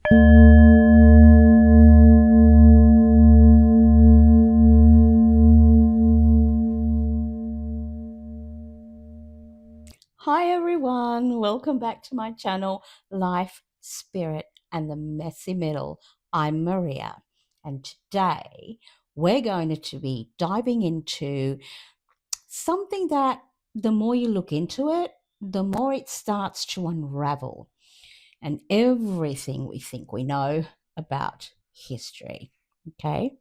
Hi everyone, welcome back to my channel, Life, Spirit and the Messy Middle. I'm Maria, and today we're going to be diving into something that the more you look into it, the more it starts to unravel, and everything we think we know about history. Okay,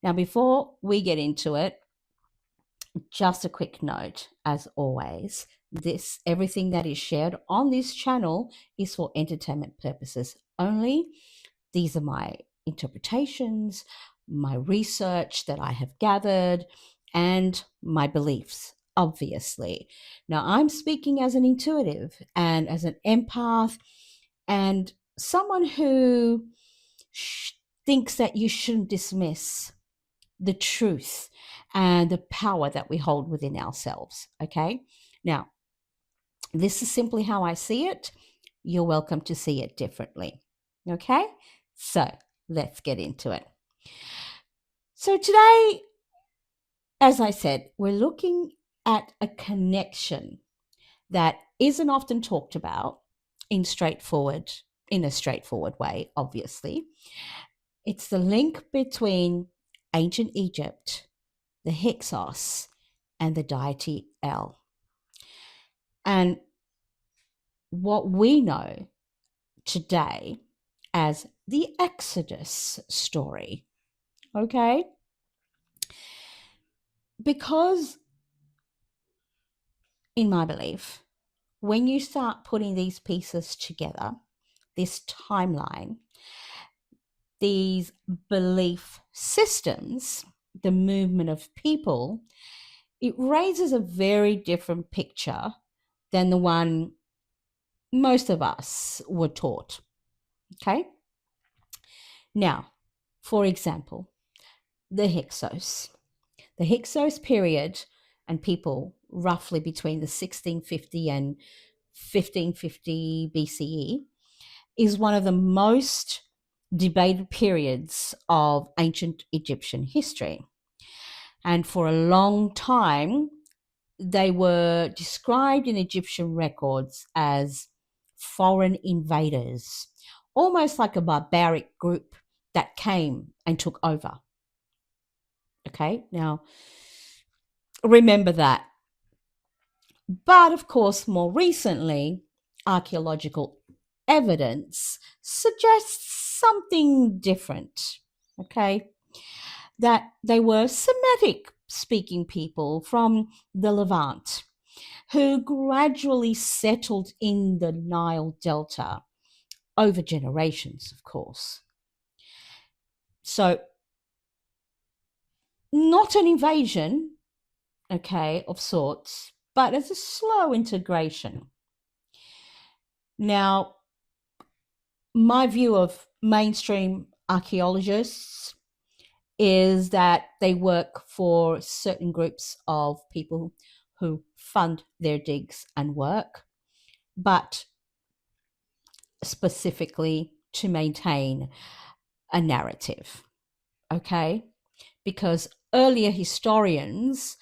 now before we get into it, just a quick note, as always, everything that is shared on this channel is for entertainment purposes only. These are my interpretations, my research that I have gathered, and my beliefs, obviously. Now, I'm speaking as an intuitive and as an empath and someone who thinks that you shouldn't dismiss the truth and the power that we hold within ourselves. Okay. Now, this is simply how I see it. You're welcome to see it differently. Okay. So let's get into it. So today, as I said, we're looking at a connection that isn't often talked about in a straightforward way, obviously. It's the link between ancient Egypt, the Hyksos, and the deity El. And what we know today as the Exodus story. Okay? Because, in my belief, when you start putting these pieces together, this timeline, these belief systems, the movement of people, it raises a very different picture than the one most of us were taught. Okay? Now, for example, the Hyksos. The Hyksos period and people roughly between the 1650 and 1550 BCE is one of the most debated periods of ancient Egyptian history. And for a long time, they were described in Egyptian records as foreign invaders, almost like a barbaric group that came and took over. Okay, now remember that. But of course, more recently, archaeological evidence suggests something different. Okay, that they were Semitic speaking people from the Levant who gradually settled in the Nile Delta over generations, of course. So, not an invasion, okay, of sorts, but as a slow integration. Now, my view of mainstream archaeologists is that they work for certain groups of people who fund their digs and work, but specifically to maintain a narrative, okay? Because earlier historians,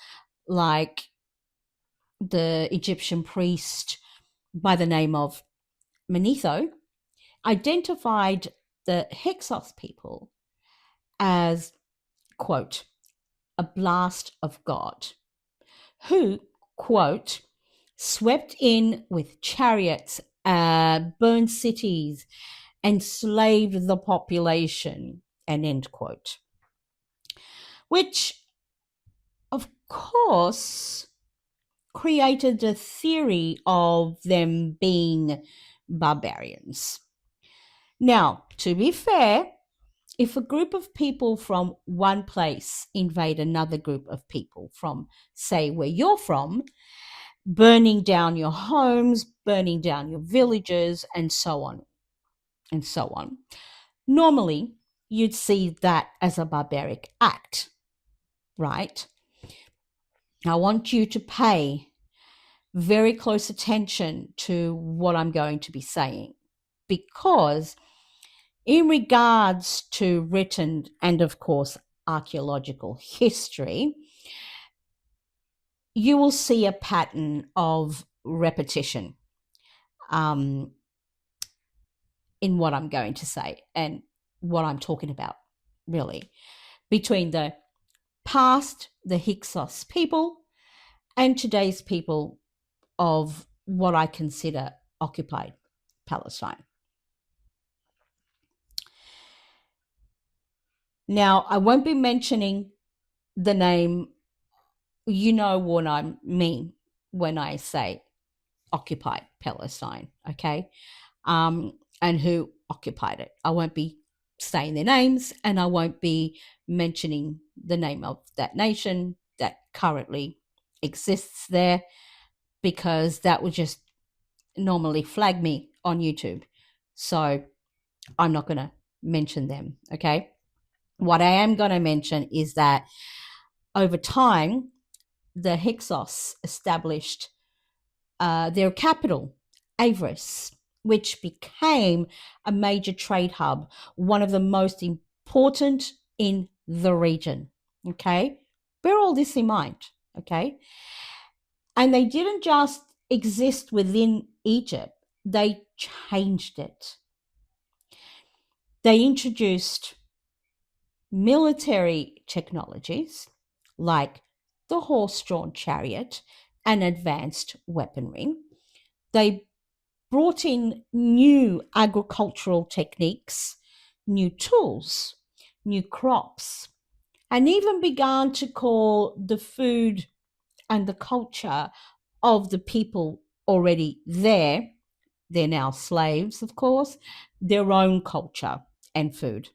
like the Egyptian priest by the name of Manetho, identified the Hyksos people as, quote, a blast of God, who, quote, swept in with chariots, burned cities, enslaved the population, and end quote. Which, of course, created the theory of them being barbarians. Now, to be fair, if a group of people from one place invade another group of people from, say, where you're from, burning down your homes, burning down your villages, and so on, and so on, normally you'd see that as a barbaric act, right? I want you to pay very close attention to what I'm going to be saying, because in regards to written and, of course, archaeological history, you will see a pattern of repetition in what I'm going to say and what I'm talking about, really, between the past, the Hyksos people, and today's people of what I consider occupied Palestine. Now, I won't be mentioning the name. You know what I mean when I say occupied Palestine, okay? And who occupied it. I won't be saying their names, and I won't be mentioning the name of that nation that currently exists there, because that would just normally flag me on YouTube. So I'm not going to mention them, okay? What I am going to mention is that over time, the Hyksos established their capital, Avris, which became a major trade hub, one of the most important in the region. Okay, bear all this in mind. Okay, and they didn't just exist within Egypt, they changed it. They introduced military technologies like the horse-drawn chariot and advanced weaponry. They brought in new agricultural techniques, new tools, new crops, and even began to call the food and the culture of the people already there, they're now slaves, of course, their own culture and food.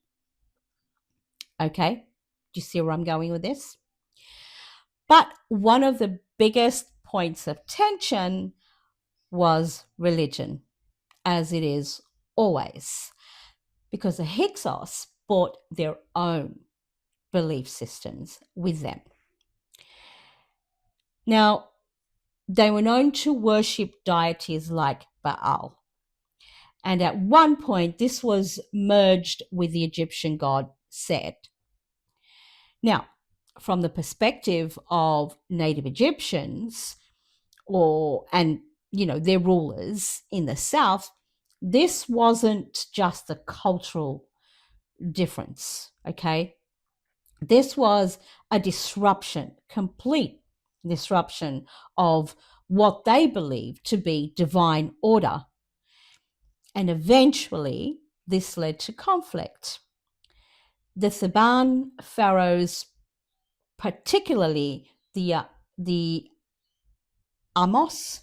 Okay, do you see where I'm going with this? But one of the biggest points of tension was religion, as it is always, because the Hyksos brought their own belief systems with them. Now, they were known to worship deities like Baal. And at one point, this was merged with the Egyptian god Set. Now, from the perspective of native Egyptians, their rulers in the south, this wasn't just a cultural difference, okay? This was a disruption, complete disruption of what they believed to be divine order. And eventually, this led to conflict. The Theban pharaohs, particularly the Amos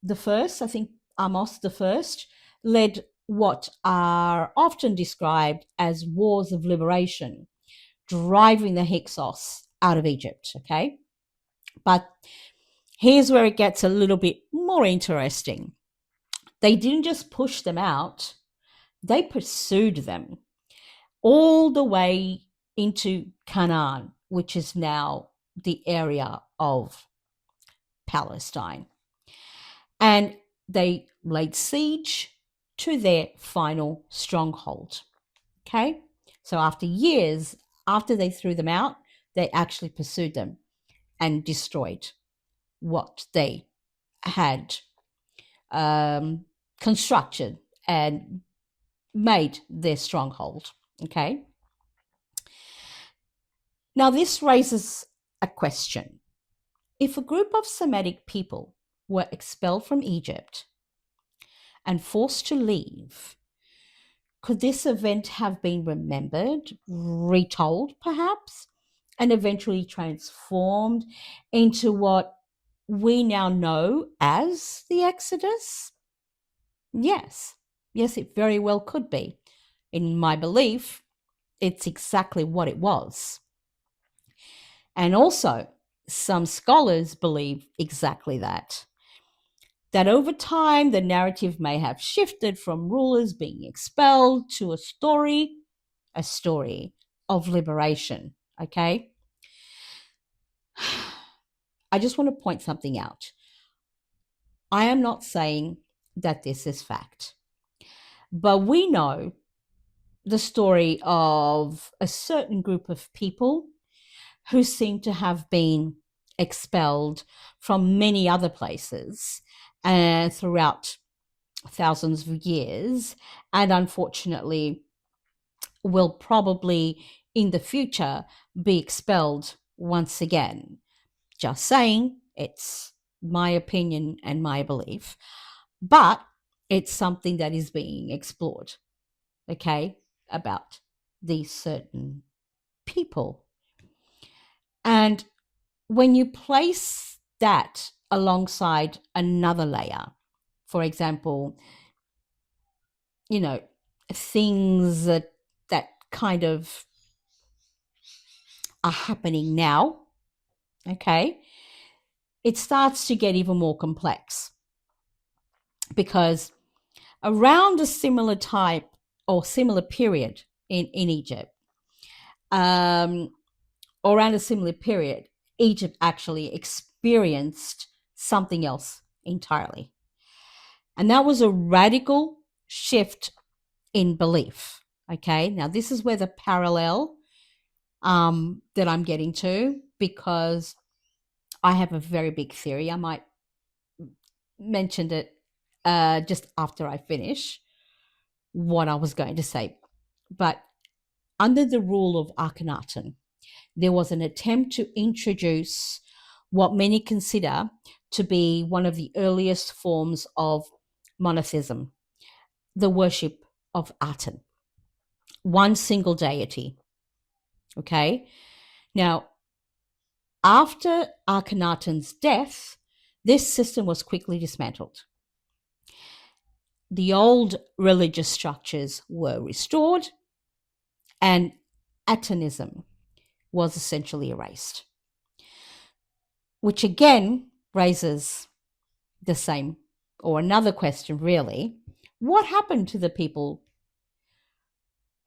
the first, I think Amos the first, led what are often described as wars of liberation, driving the Hyksos out of Egypt, okay? But here's where it gets a little bit more interesting. They didn't just push them out, they pursued them all the way into Canaan, which is now the area of Palestine. And they laid siege to their final stronghold. Okay? So after years, after they threw them out, they actually pursued them and destroyed what they had constructed and made their stronghold. Okay? Now, this raises a question. If a group of Semitic people were expelled from Egypt and forced to leave, could this event have been remembered, retold perhaps, and eventually transformed into what we now know as the Exodus? Yes, it very well could be. In my belief, it's exactly what it was. And also, some scholars believe exactly that. That over time, the narrative may have shifted from rulers being expelled to a story of liberation, okay? I just want to point something out. I am not saying that this is fact. But we know the story of a certain group of people who seem to have been expelled from many other places throughout thousands of years, and unfortunately will probably in the future be expelled once again. Just saying, it's my opinion and my belief, but it's something that is being explored, okay, about these certain people. And when you place that alongside another layer, for example, things that kind of are happening now, okay, it starts to get even more complex, because around a similar type or similar period in Egypt, around a similar period, Egypt actually experienced something else entirely. And that was a radical shift in belief. Okay, now this is where the parallel that I'm getting to, because I have a very big theory. I might mention it just after I finish what I was going to say. But under the rule of Akhenaten, there was an attempt to introduce what many consider to be one of the earliest forms of monotheism, the worship of Aten, one single deity. Okay. Now, after Akhenaten's death, this system was quickly dismantled. The old religious structures were restored, and Atenism was essentially erased, which again raises the same or another question, really. What happened to the people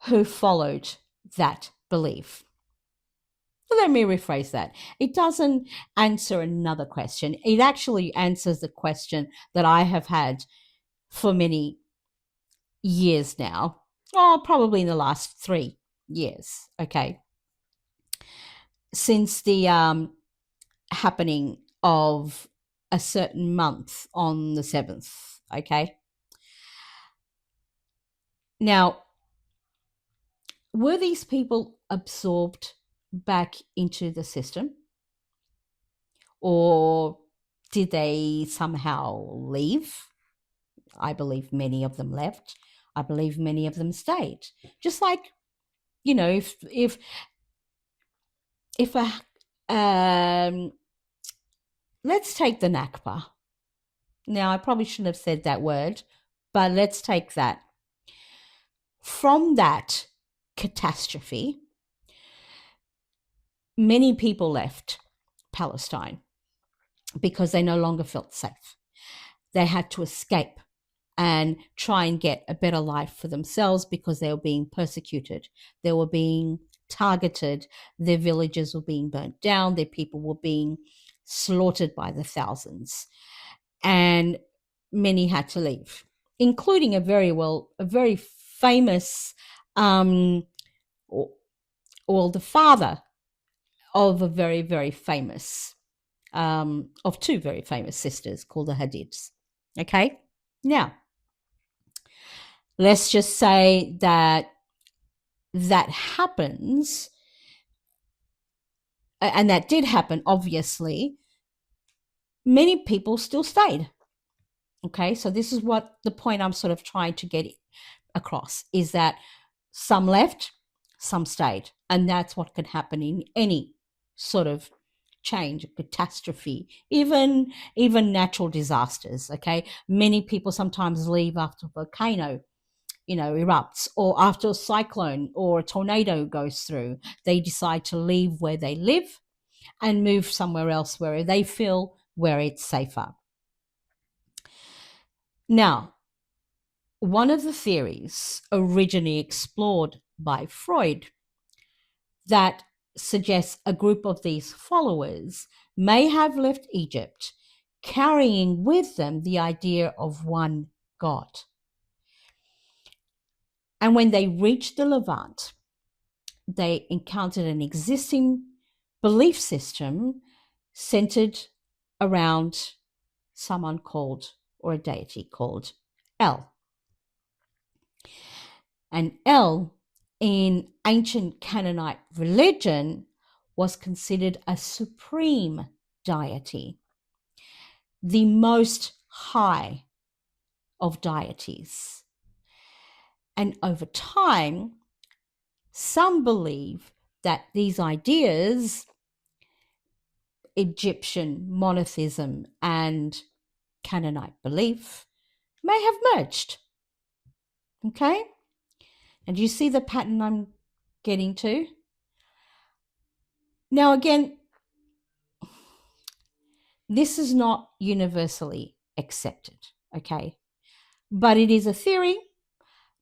who followed that belief? Let me rephrase that. It doesn't answer another question. It actually answers the question that I have had for many years now, or probably in the last 3 years, okay, since the happening of a certain month on the 7th, okay. Now, were these people absorbed back into the system, or did they somehow leave? I believe many of them left. I believe many of them stayed. Just like, if let's take the Nakba. Now, I probably shouldn't have said that word, but let's take that. From that catastrophe, many people left Palestine because they no longer felt safe. They had to escape and try and get a better life for themselves because they were being persecuted. They were being targeted. Their villages were being burnt down. Their people were being slaughtered by the thousands. And many had to leave, including a very famous, the father of a very, very famous, of two very famous sisters called the Hadids. Okay? Now, let's just say that happens, and that did happen, obviously. Many people still stayed. Okay, so this is what the point I'm sort of trying to get across, is that some left, some stayed. And that's what could happen in any sort of change, catastrophe, even natural disasters. Okay, many people sometimes leave after a volcano erupts, or after a cyclone or a tornado goes through. They decide to leave where they live and move somewhere else where they feel where it's safer. Now, one of the theories originally explored by Freud that suggests a group of these followers may have left Egypt carrying with them the idea of one God. And when they reached the Levant, they encountered an existing belief system centered around someone called, or a deity called, El. And El, in ancient Canaanite religion, was considered a supreme deity, the most high of deities. And over time, some believe that these ideas, Egyptian monotheism and Canaanite belief, may have merged. Okay? And do you see the pattern I'm getting to? Now, again, this is not universally accepted, okay? But it is a theory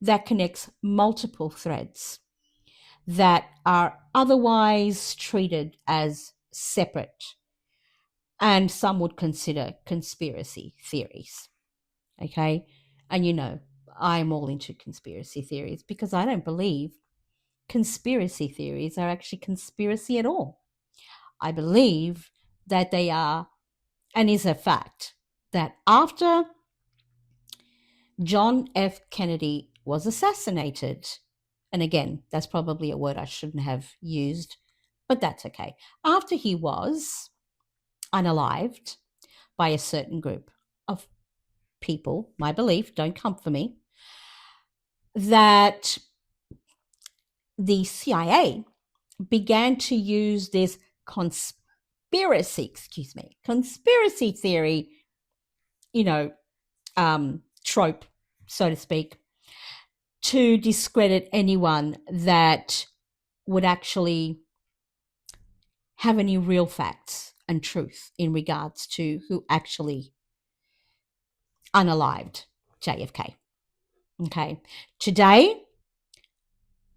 that connects multiple threads that are otherwise treated as separate, and some would consider conspiracy theories, okay? And you know, I'm all into conspiracy theories because I don't believe conspiracy theories are actually conspiracy at all. I believe that they are, and is a fact, that after John F. Kennedy was assassinated, and again, that's probably a word I shouldn't have used, but that's okay. After he was unalived by a certain group of people, my belief, don't come for me, that the CIA began to use this conspiracy theory, trope, so to speak, to discredit anyone that would actually have any real facts and truth in regards to who actually unalived JFK. Okay. Today,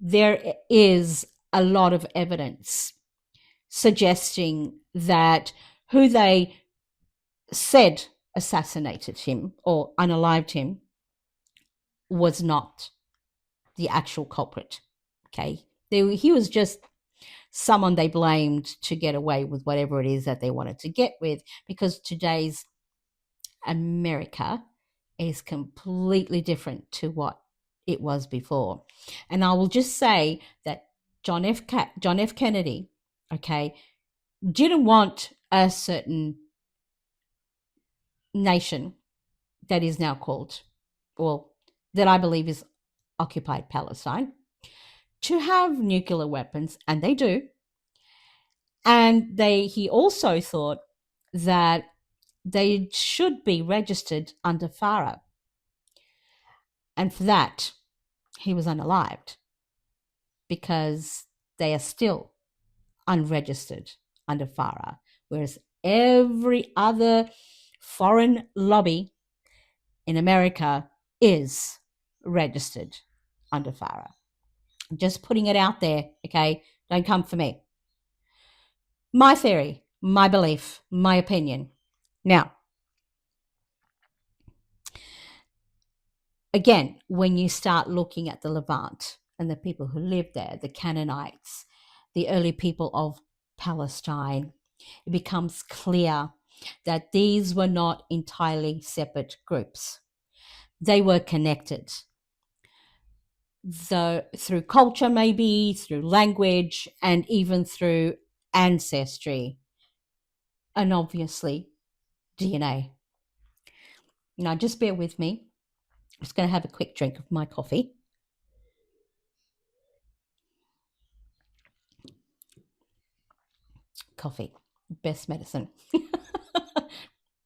there is a lot of evidence suggesting that who they said assassinated him or unalived him was not the actual culprit. Okay. He was just someone they blamed to get away with whatever it is that they wanted to get with, because today's America is completely different to what it was before. And I will just say that John F. Kennedy, okay, didn't want a certain nation that is now called, well, that I believe is occupied Palestine, to have nuclear weapons, and they do. And he also thought that they should be registered under FARA. And for that, he was unalived, because they are still unregistered under FARA, whereas every other foreign lobby in America is registered under FARA. I'm just putting it out there, okay? Don't come for me. My theory, my belief, my opinion. Now, again, when you start looking at the Levant and the people who lived there, the Canaanites, the early people of Palestine, it becomes clear that these were not entirely separate groups. They were connected, though through culture, maybe through language, and even through ancestry, and obviously DNA. Now, just bear with me. I'm just going to have a quick drink of my coffee. Coffee, best medicine.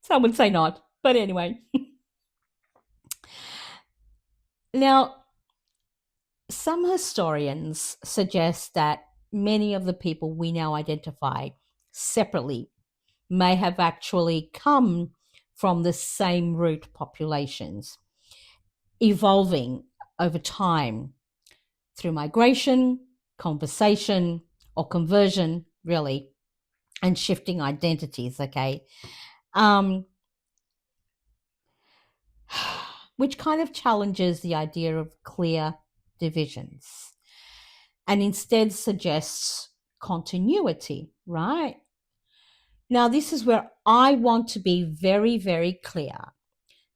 Some would say not, but anyway. Now, some historians suggest that many of the people we now identify separately may have actually come from the same root populations, evolving over time through migration, conversation, or conversion, really, and shifting identities, okay? Which kind of challenges the idea of clear divisions and instead suggests continuity, right? Now, this is where I want to be very, very clear.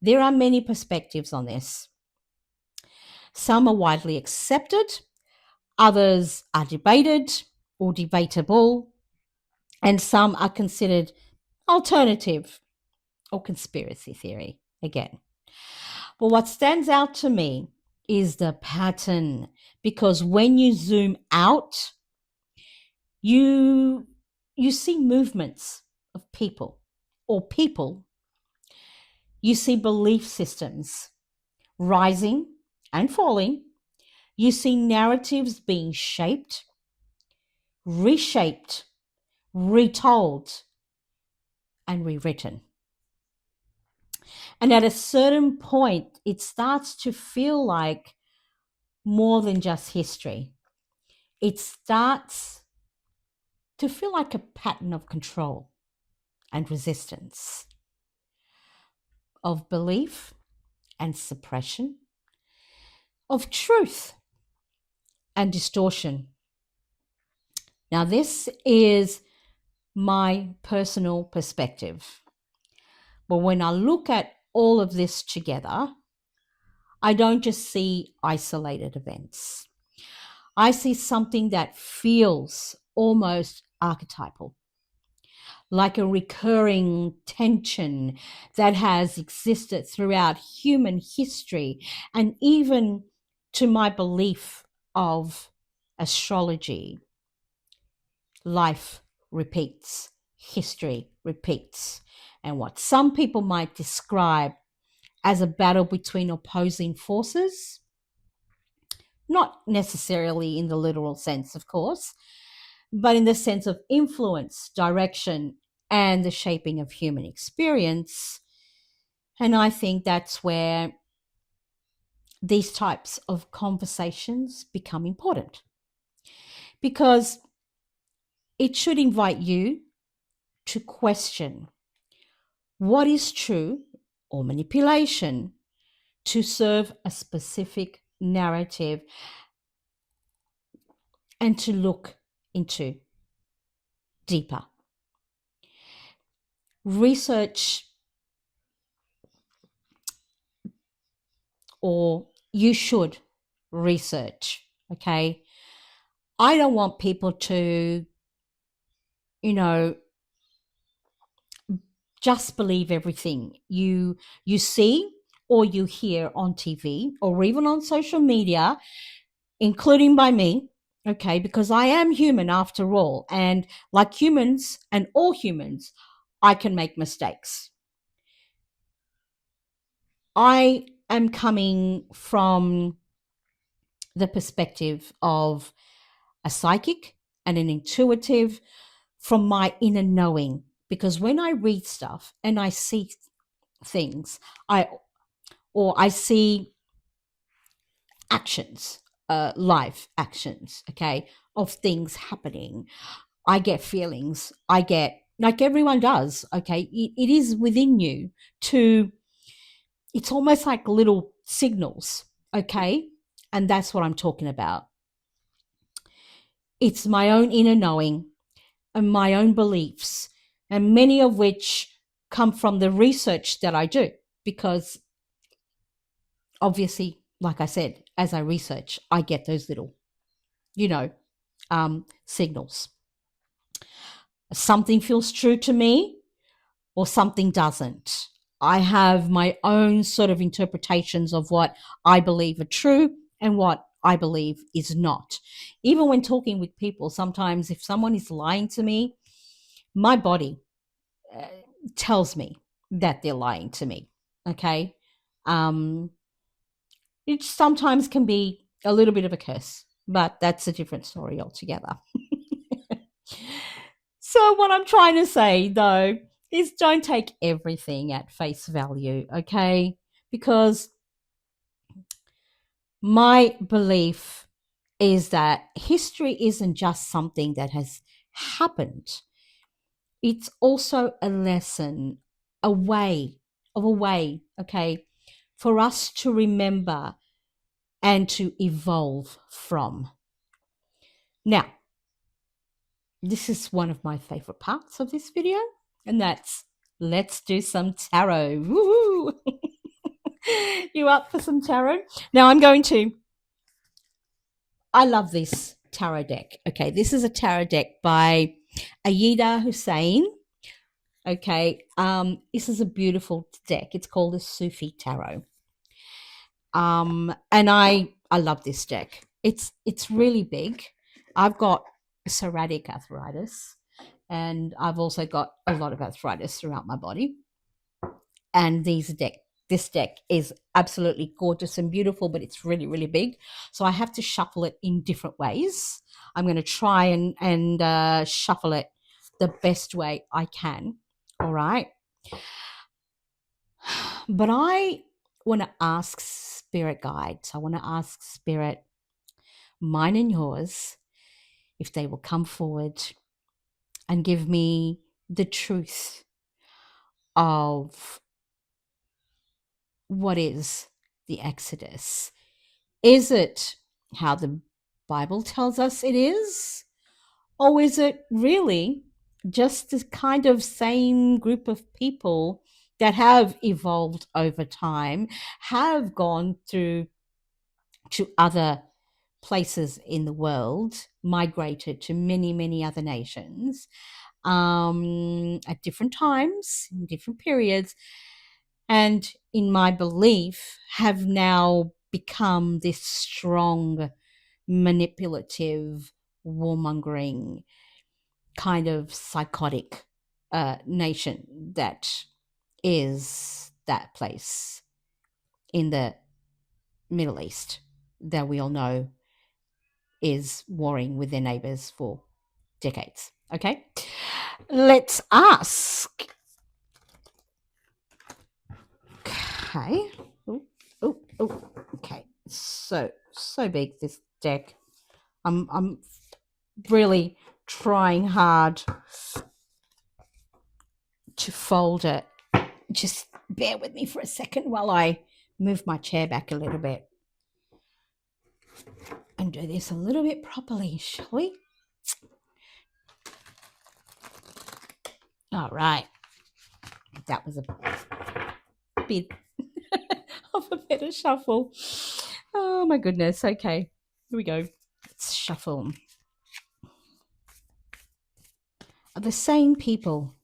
There are many perspectives on this. Some are widely accepted, others are debated or debatable, and some are considered alternative or conspiracy theory again. But what stands out to me is the pattern, because when you zoom out, you see movements of people or people. You see belief systems rising and falling. You see narratives being shaped, reshaped, retold, and rewritten. And at a certain point, it starts to feel like more than just history. It starts to feel like a pattern of control and resistance, of belief and suppression, of truth and distortion. Now, this is my personal perspective. But when I look at all of this together, I don't just see isolated events. I see something that feels almost archetypal, like a recurring tension that has existed throughout human history, and even to my belief of astrology. Life repeats, history repeats, and what some people might describe as a battle between opposing forces, not necessarily in the literal sense, of course, but in the sense of influence, direction, and the shaping of human experience. And I think that's where these types of conversations become important, because it should invite you to question what is true or manipulation to serve a specific narrative, and to look into deeper. Research, or you should research, okay? I don't want people to, just believe everything you see or you hear on TV or even on social media, including by me, okay? Because I am human after all, and like humans and all humans, I can make mistakes. I am coming from the perspective of a psychic and an intuitive, from my inner knowing, because when I read stuff and I see things, I see actions, life actions, okay, of things happening, I get feelings. I get, like everyone does, okay, it is within you to, it's almost like little signals, okay? And that's what I'm talking about. It's my own inner knowing and my own beliefs, and many of which come from the research that I do, because obviously, like I said, as I research, I get those little, signals. Something feels true to me or something doesn't. I have my own sort of interpretations of what I believe are true and what I believe is not. Even when talking with people, sometimes if someone is lying to me, my body tells me that they're lying to me. Okay. It sometimes can be a little bit of a curse, but that's a different story altogether. So, what I'm trying to say though is don't take everything at face value, okay? Because my belief is that history isn't just something that has happened, it's also a lesson, a way, okay, for us to remember and to evolve from. Now, this is one of my favorite parts of this video, and that's let's do some tarot. Woo! You up for some tarot? Now I love this tarot deck. Okay, this is a tarot deck by Aida Hussein. Okay, this is a beautiful deck. It's called the Sufi Tarot. And I love this deck. It's really big. I've got psoriatic arthritis, and I've also got a lot of arthritis throughout my body. And this deck is absolutely gorgeous and beautiful, but it's really, really big. So I have to shuffle it in different ways. I'm going to try and shuffle it the best way I can. All right. But I want to ask spirit guides. I want to ask spirit, mine and yours, if they will come forward and give me the truth of what is the Exodus. Is it how the Bible tells us it is? Or is it really just the kind of same group of people that have evolved over time, have gone through to other places in the world, migrated to many, many other nations at different times, in different periods, and in my belief, have now become this strong, manipulative, warmongering, kind of psychotic nation that is that place in the Middle East that we all know is warring with their neighbors for decades. Okay, let's ask. Okay. Oh. Okay. So big, this deck. I'm really trying hard to fold it. Just bear with me for a second while I move my chair back a little bit and do this a little bit properly, shall we? All right. That was a bit of a better shuffle. Oh my goodness. Okay, here we go. Let's shuffle. Are the same people.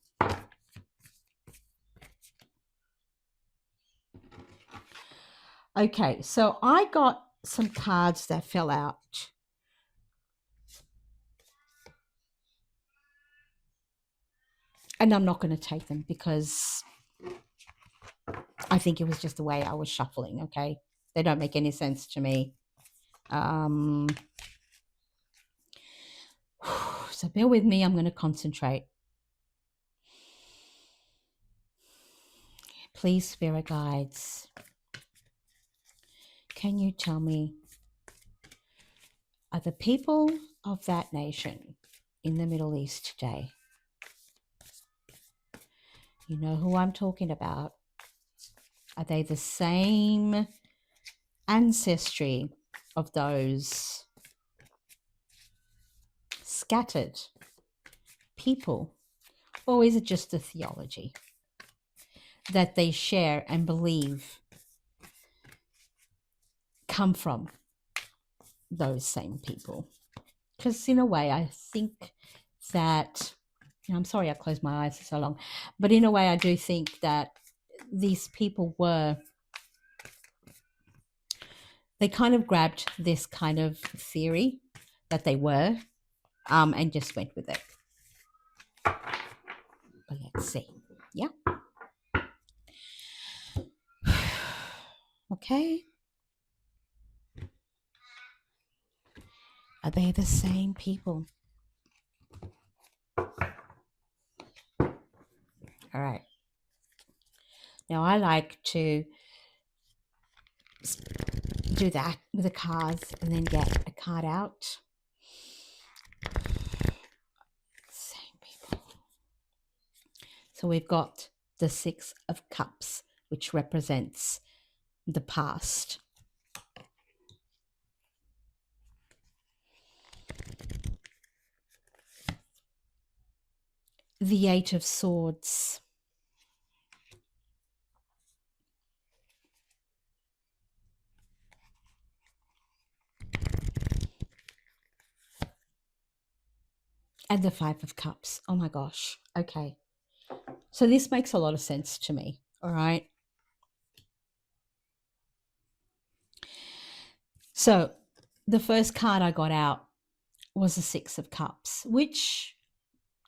Okay, so I got some cards that fell out. And I'm not going to take them because I think it was just the way I was shuffling, okay? They don't make any sense to me. So bear with me. I'm going to concentrate. Please, spirit guides, can you tell me, are the people of that nation in the Middle East today, you know who I'm talking about, are they the same ancestry of those scattered people, or is it just a theology that they share and believe come from those same people? Because in a way, I think that, I'm sorry I closed my eyes for so long, but in a way I do think that these people they kind of grabbed this kind of theory that they were and just went with it. But let's see. Yeah. Okay. Are they the same people? All right. Now I like to do that with the cards and then get a card out. Same people. So we've got the Six of Cups, which represents the past. the Eight of Swords. And the Five of Cups. Oh my gosh. Okay. So this makes a lot of sense to me. All right. So the first card I got out was the Six of Cups, which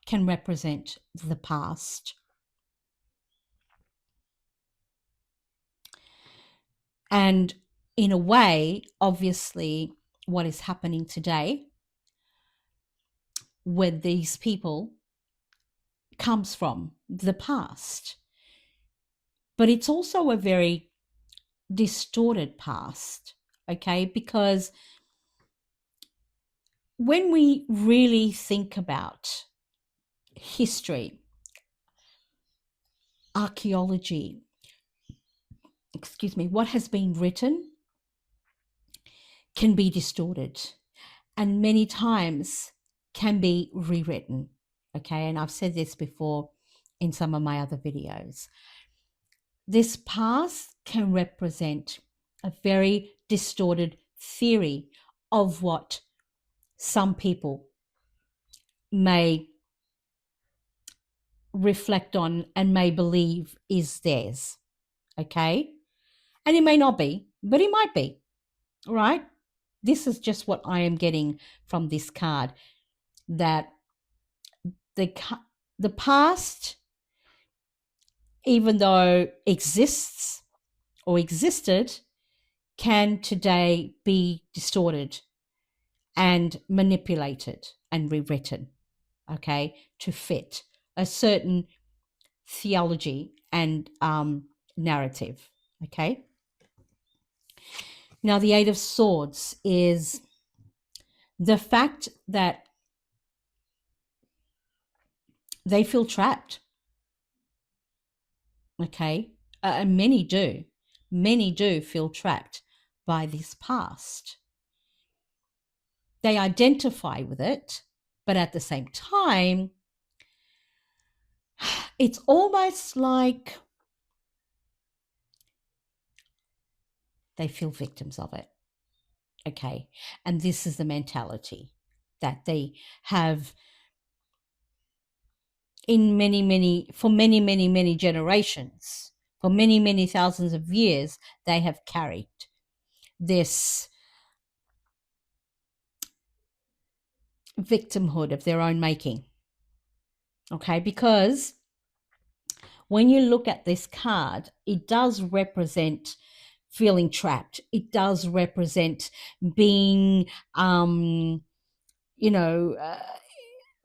can represent the past. And in a way, obviously, what is happening today with these people comes from the past. But it's also a very distorted past, okay? Because when we really think about history, archaeology, what has been written can be distorted and many times can be rewritten, okay? And I've said this before in some of my other videos. This past can represent a very distorted theory of what some people may reflect on and may believe is theirs, okay? And it may not be, but it might be, right? This is just what I am getting from this card, that the past, even though exists or existed, can today be distorted and manipulated and rewritten, okay, to fit a certain theology and narrative, okay? Now, the Eight of Swords is the fact that they feel trapped, okay? And many do. Many do feel trapped by this past. They identify with it, but at the same time, it's almost like they feel victims of it, okay? And this is the mentality that they have in for many generations, for many thousands of years, they have carried this victimhood of their own making, okay? Because when you look at this card, it does represent feeling trapped. It does represent being,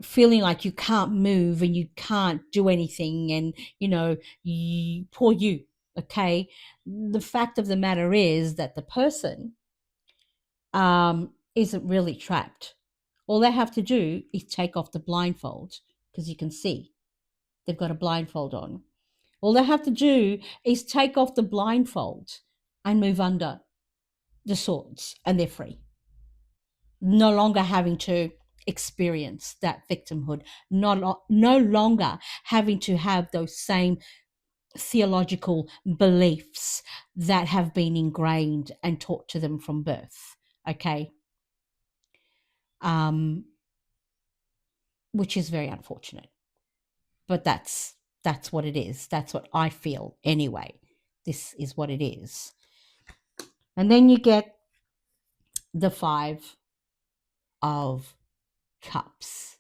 feeling like you can't move and you can't do anything, and poor you, okay? The fact of the matter is that the person isn't really trapped. All they have to do is take off the blindfold, because you can see they've got a blindfold on. All they have to do is take off the blindfold and move under the swords, and they're free, no longer having to experience that victimhood, no longer having to have those same theological beliefs that have been ingrained and taught to them from birth, okay? Which is very unfortunate, but that's what it is. That's what I feel anyway. This is what it is. And then you get the Five of Cups.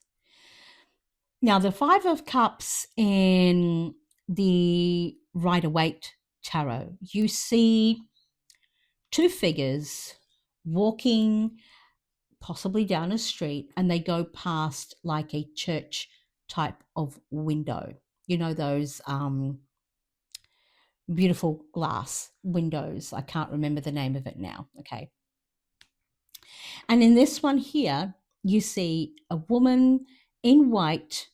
Now, the Five of Cups in the Rider-Waite Tarot, you see two figures walking possibly down a street, and they go past like a church type of window. You know, those beautiful glass windows. I can't remember the name of it now, okay? And in this one here, you see a woman in white,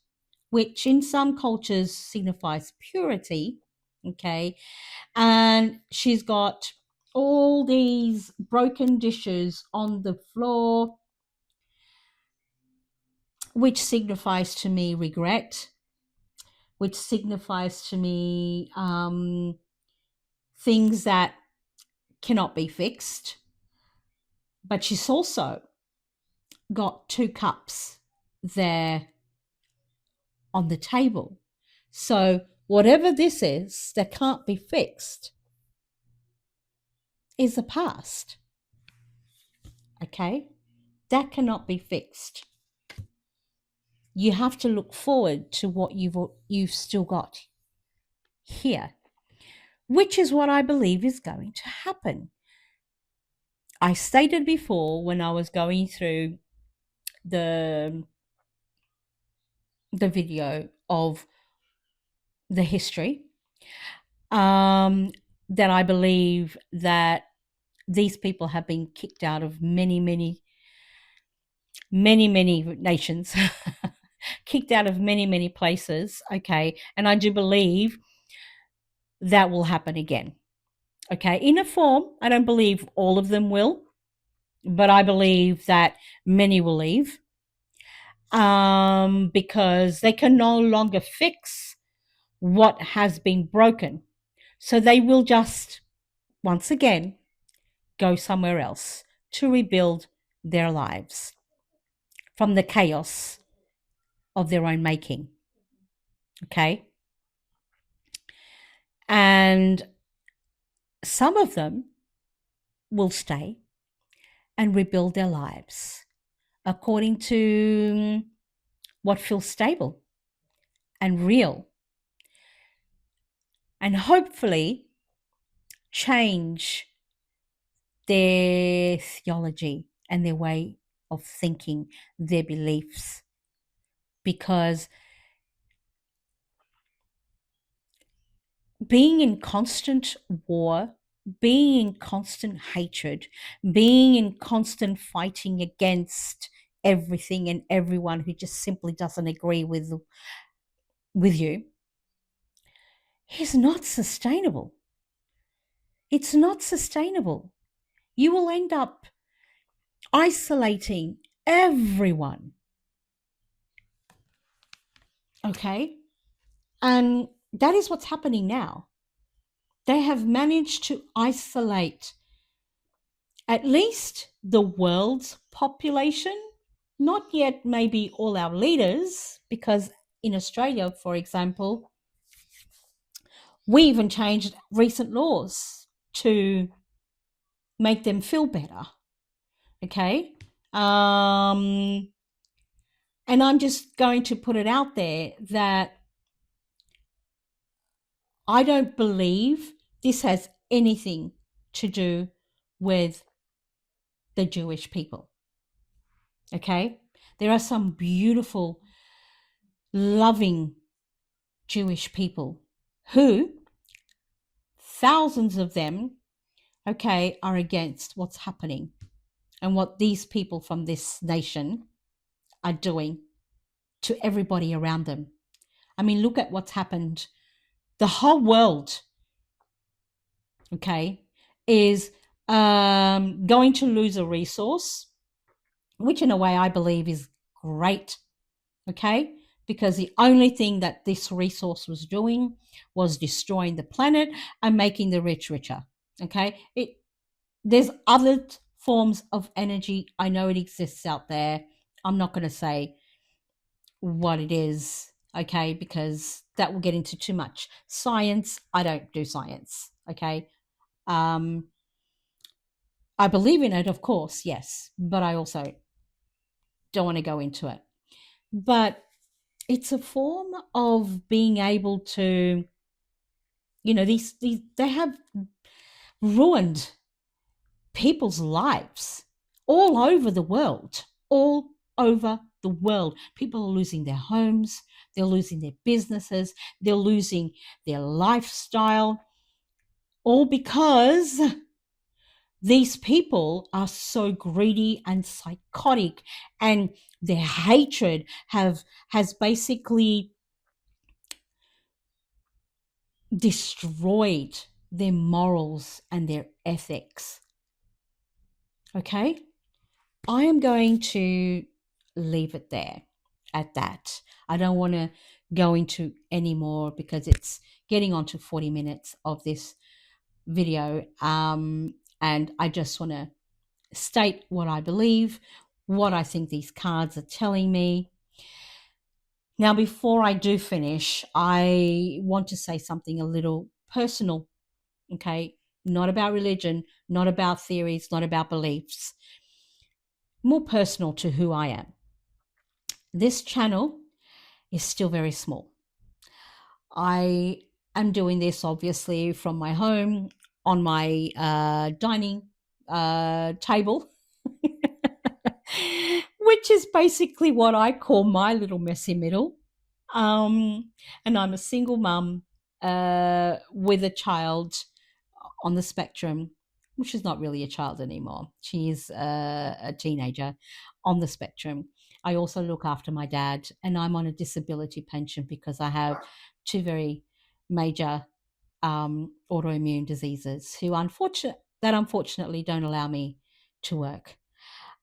which in some cultures signifies purity, okay? And she's got all these broken dishes on the floor, which signifies to me regret, which signifies to me things that cannot be fixed. But she's also got 2 cups there on the table. So whatever this is that can't be fixed is the past. Okay? That cannot be fixed. You have to look forward to what you've still got here, which is what I believe is going to happen. I stated before when I was going through the video of the history, that I believe that these people have been kicked out of many nations, kicked out of many places. Okay. And I do believe that will happen again. Okay. In a form, I don't believe all of them will, but I believe that many will leave, because they can no longer fix what has been broken. So they will just, once again, go somewhere else to rebuild their lives from the chaos of their own making. Okay? And some of them will stay and rebuild their lives according to what feels stable and real, and hopefully change their theology and their way of thinking, their beliefs. Because being in constant war, being in constant hatred, being in constant fighting against everything and everyone who just simply doesn't agree with you is not sustainable. It's not sustainable. You will end up isolating everyone. Okay? And that is what's happening now. They have managed to isolate at least the world's population, not yet maybe all our leaders, because in Australia, for example, we even changed recent laws to make them feel better. Okay? And I'm just going to put it out there that I don't believe this has anything to do with the Jewish people. Okay? There are some beautiful, loving Jewish people who, thousands of them, okay, are against what's happening and what these people from this nation are doing to everybody around them. I mean, look at what's happened. The whole world, okay, is going to lose a resource, which in a way I believe is great, okay, because the only thing that this resource was doing was destroying the planet and making the rich richer. Okay, there's other forms of energy. I know it exists out there. I'm not going to say what it is, okay, because that will get into too much science. I don't do science, okay. I believe in it, of course, yes, but I also don't want to go into it. But it's a form of being able to, these they have ruined people's lives all over the world, all over the world. People are losing their homes, they're losing their businesses, they're losing their lifestyle, all because these people are so greedy and psychotic, and their hatred has basically destroyed their morals and their ethics. Okay? I am going to leave it there at that. I don't want to go into anymore because it's getting on to 40 minutes of this video. And I just want to state what I believe, what I think these cards are telling me. Now, before I do finish, I want to say something a little personal, okay? Not about religion, not about theories, not about beliefs, more personal to who I am. This channel is still very small. I am doing this obviously from my home on my dining table, which is basically what I call my little messy middle. And I'm a single mum with a child on the spectrum, which is not really a child anymore. She is a teenager on the spectrum. I also look after my dad, and I'm on a disability pension because I have two very major autoimmune diseases that unfortunately don't allow me to work.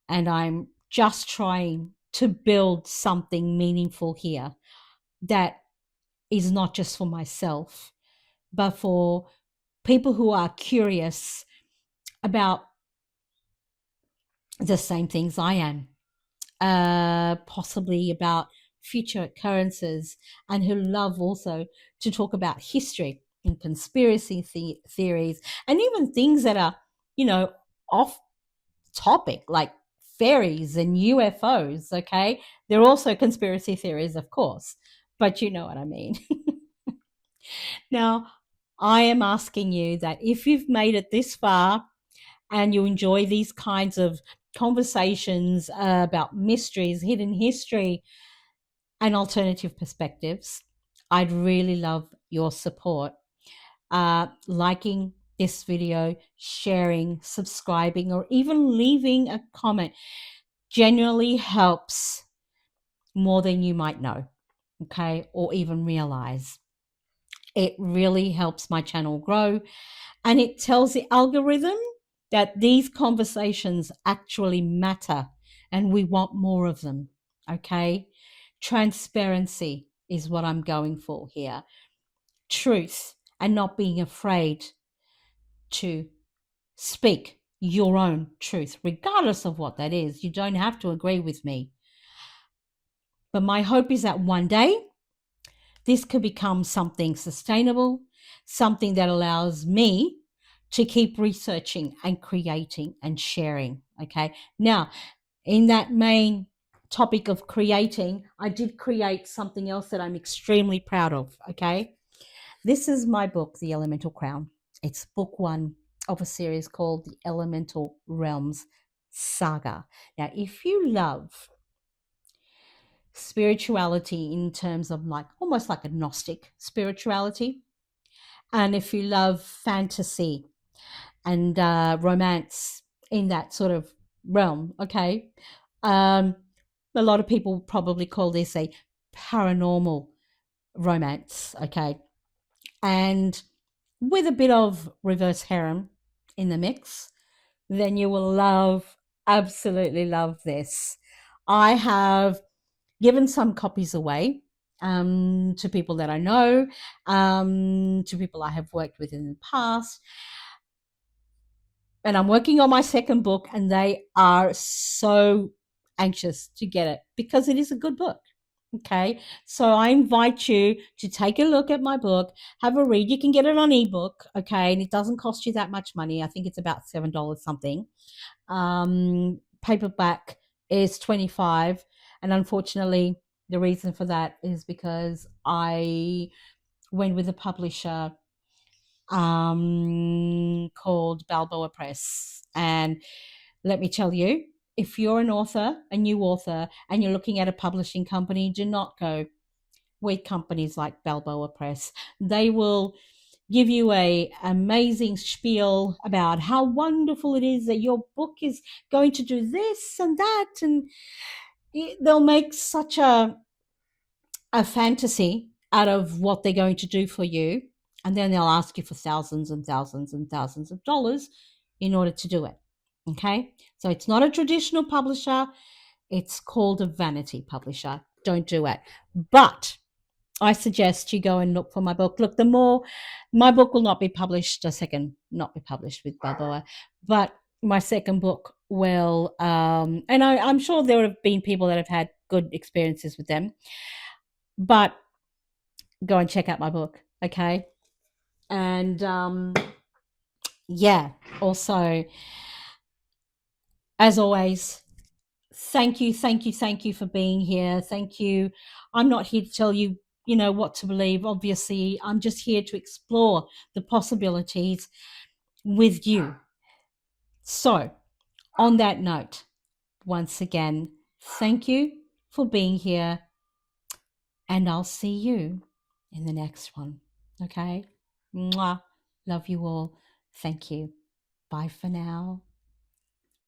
And I'm just trying to build something meaningful here that is not just for myself, but for people who are curious about the same things I am, possibly about future occurrences, and who love also to talk about history and conspiracy theories, and even things that are, off topic, like fairies and UFOs. Okay, they're also conspiracy theories, of course, but you know what I mean. Now, I am asking you that if you've made it this far and you enjoy these kinds of conversations about mysteries, hidden history, and alternative perspectives, I'd really love your support. Liking this video, sharing, subscribing, or even leaving a comment genuinely helps more than you might know, okay, or even realize. It really helps my channel grow, and it tells the algorithm that these conversations actually matter and we want more of them. Okay. Transparency is what I'm going for here. Truth, and not being afraid to speak your own truth, regardless of what that is. You don't have to agree with me. But my hope is that one day this could become something sustainable, something that allows me to keep researching and creating and sharing. Okay. Now, in that main topic of creating, I did create something else that I'm extremely proud of. Okay. This is my book, The Elemental Crown. It's book one of a series called The Elemental Realms Saga. Now, if you love spirituality in terms of like almost like a Gnostic spirituality, and if you love fantasy and romance in that sort of realm, okay, um, a lot of people probably call this a paranormal romance, okay, and with a bit of reverse harem in the mix, then you will absolutely love this. I have given some copies away to people that I know, to people I have worked with in the past. And I'm working on my second book, and they are so anxious to get it because it is a good book. Okay. So I invite you to take a look at my book, have a read. You can get it on ebook. Okay. And it doesn't cost you that much money. I think it's about $7 something. Paperback is 25. And unfortunately, the reason for that is because I went with a publisher called Balboa Press. And let me tell you, if you're an author, a new author, and you're looking at a publishing company, do not go with companies like Balboa Press. They will give you a amazing spiel about how wonderful it is that your book is going to do this and that, and they'll make such a fantasy out of what they're going to do for you, and then they'll ask you for thousands and thousands and thousands of dollars in order to do it. Okay, so it's not a traditional publisher, it's called a vanity publisher. Don't do it. But I suggest you go and look for my book. Look, the more my book will not be published, not be published with Balboa, but my second book will, and I'm sure there have been people that have had good experiences with them, but go and check out my book, okay? And yeah, also, as always, thank you, thank you, thank you for being here. Thank you. I'm not here to tell you, what to believe. Obviously, I'm just here to explore the possibilities with you. So, on that note, once again, thank you for being here, and I'll see you in the next one. Okay? Mwah. Love you all. Thank you. Bye for now.